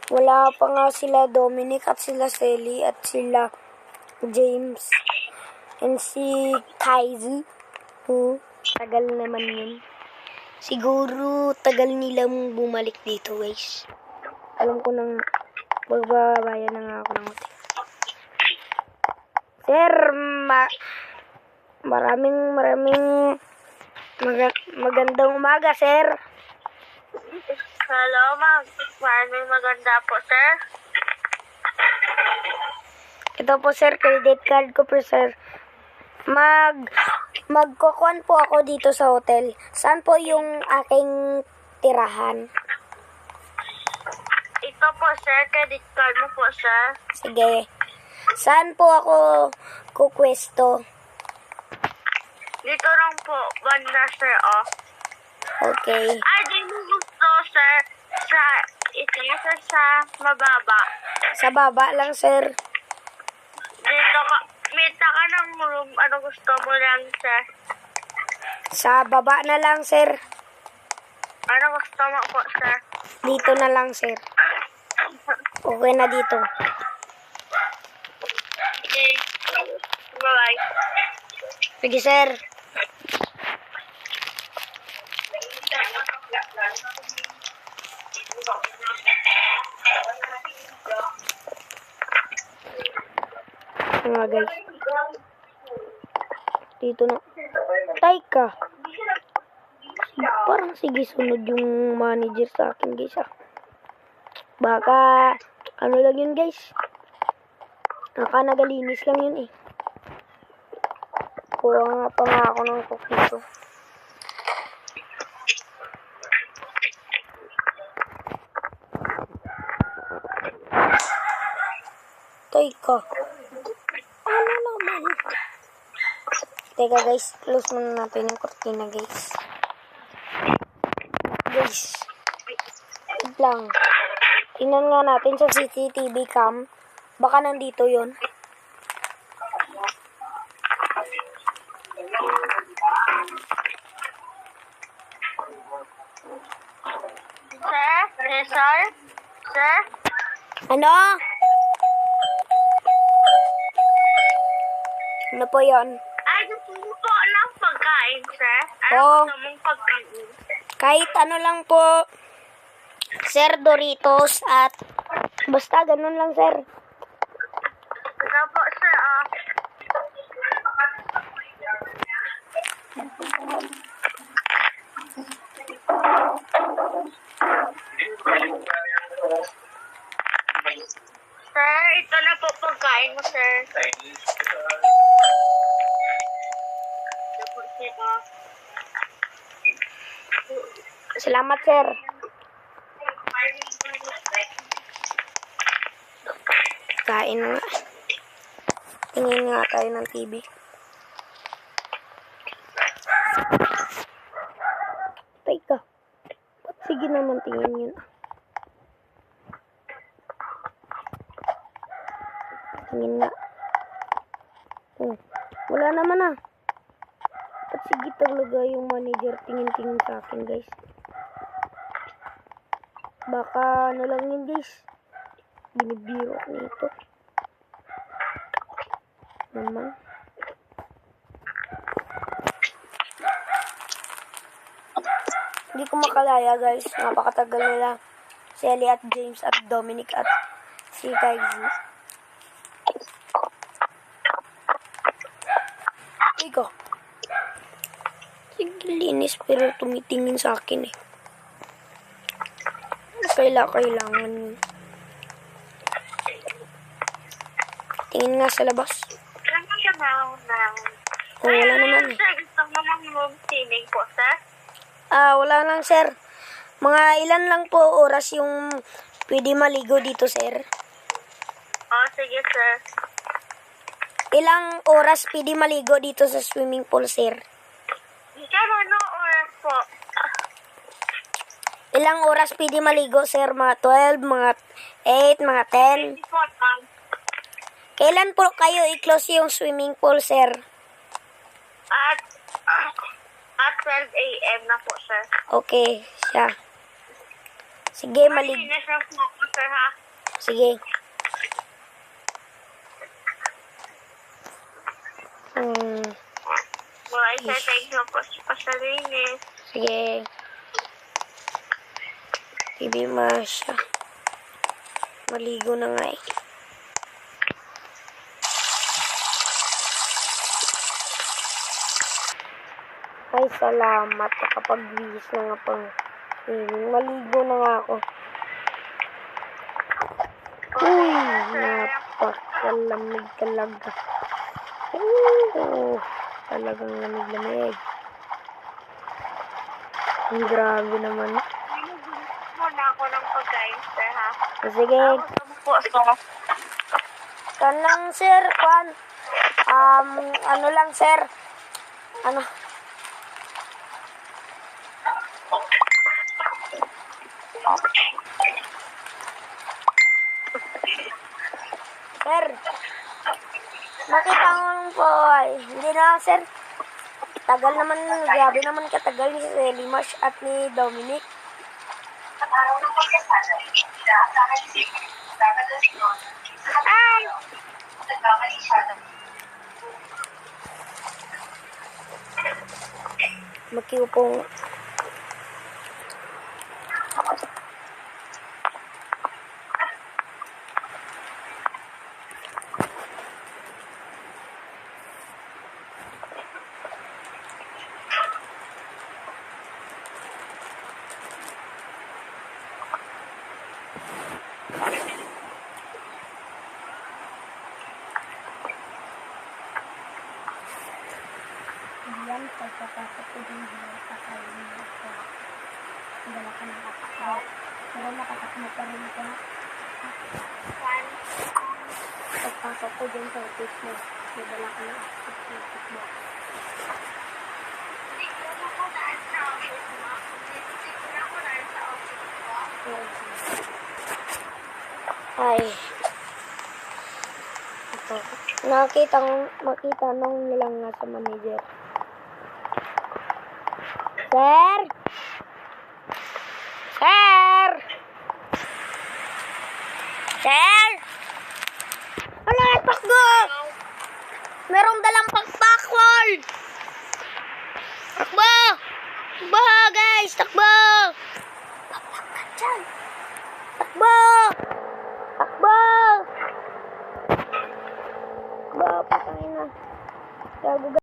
Wala pa nga sila Dominic at sila Selly at sila James. And si Kaizu. Tagal naman yun. Siguro tagal nilang bumalik dito, guys. Alam ko nang magbabayan na nga ako ng hotel. Sir, maraming magandang umaga, sir. Hello, ma'am. Maraming maganda po, sir. Ito po, sir, credit card ko po, sir. Magkukuhan po ako dito sa hotel. Saan po yung aking tirahan? Ito po, sir. Credit card mo po, sir. Sige. Saan po ako kukwesto? Dito lang po, banda, sir, oh. Okay. Ay, di mo gusto, sir. Isa sa mababa. Sa baba lang, sir. Dito ka, mita ka ng room. Ano gusto mo lang, sir? Sa baba na lang, sir. Ano gusto mo po, sir? Dito na lang, sir. Okay na dito. Okay. Bye-bye. Sige, sir. Nga, guys. Dito na. Teka. Parang sige sunod yung manager sa akin, guys, ah. Baka, ano lang yun, guys. Nagalinis lang yun, eh. Kuha nga pa nga ako ng cook dito. Teka. Ano naman? Teka, guys. Close muna natin yung kortina, guys. Guys. Wait lang. Tingnan nga natin sa CCTV cam. Baka nandito yun. Sir? Sir? Sir? Ano? Ano po yun? Ay, gusto mo po ng pagkain, sir? Ano Oo. gusto mong pagkain? Kahit ano lang po. Sir, Doritos at basta ganun lang, sir. Ito po, sir, ah. Sir, ito na po pagkain mo, sir. Ito po, sir, ah. Salamat, sir. Kain nga. Tingin nga tayo ng TV. Teka. Ba't sige naman tingin yun? Tingin nga. Wala naman ah. Ba't sige talaga yung manager tingin-tingin sa akin, guys? Baka ano lang yun, guys. Binibiro ko nito. Naman. Hindi ko makalaya, guys. Napakatagal nila. Selly at James at Dominic at si Kaizu. Iko. Sige, linis pero tumitingin sa akin eh. Kailangan. Tingin nga sa labas. Oh, wala naman eh. Sir, gusto mo ng room cleaning po, sir? Wala lang, sir. Mga ilan lang po oras yung pwede maligo dito, sir? Oh, sige, sir. Ilang oras pwede maligo dito sa swimming pool, sir? Ikaw, ano oras po? Ilang oras pwede maligo, sir? Mga 12, mga 8, mga 10? Kailan po kayo i-close yung swimming pool, sir? At 12 a.m. na po, sir. Okay, siya. Sige, Malinis na po ako, sir, ha? Sige. Wala, sir, thank you po sa pasalinis. Sige. Bibi Masya. Maligo na nga eh. Ay, salamat. Nakapag-bihis na nga pang maligo na nga ako. Uy, napakalamig talaga. Talagang lamig-lamig. Ang grabe naman. Muna ako ng pagkain, sir, ha? Sige. Po, sir. Kan lang, sir. Kwan. Ano lang, sir. Ano? Sir. Nakita ko lang po ay. Hindi na, sir. Tagal naman, grabe naman katagal ni Selly Marsh at ni Dominic. Makiupong. Yan, pagkapasok ko din sa kainin ko. Dala ka ng katakbo. Pero nakatakbo pa rin ko. Pagpasok ko din sa office mo. Dala ka ng katakbo. Ay. Ito. Makita nung nilang nga sa manager. Sir! Sir! Sir! Ano yung pakgo? Merong dalang pakpakwal! Takbo! Takbo, guys! Takbo! Takbo! Takbo! Takbo! Patangin na.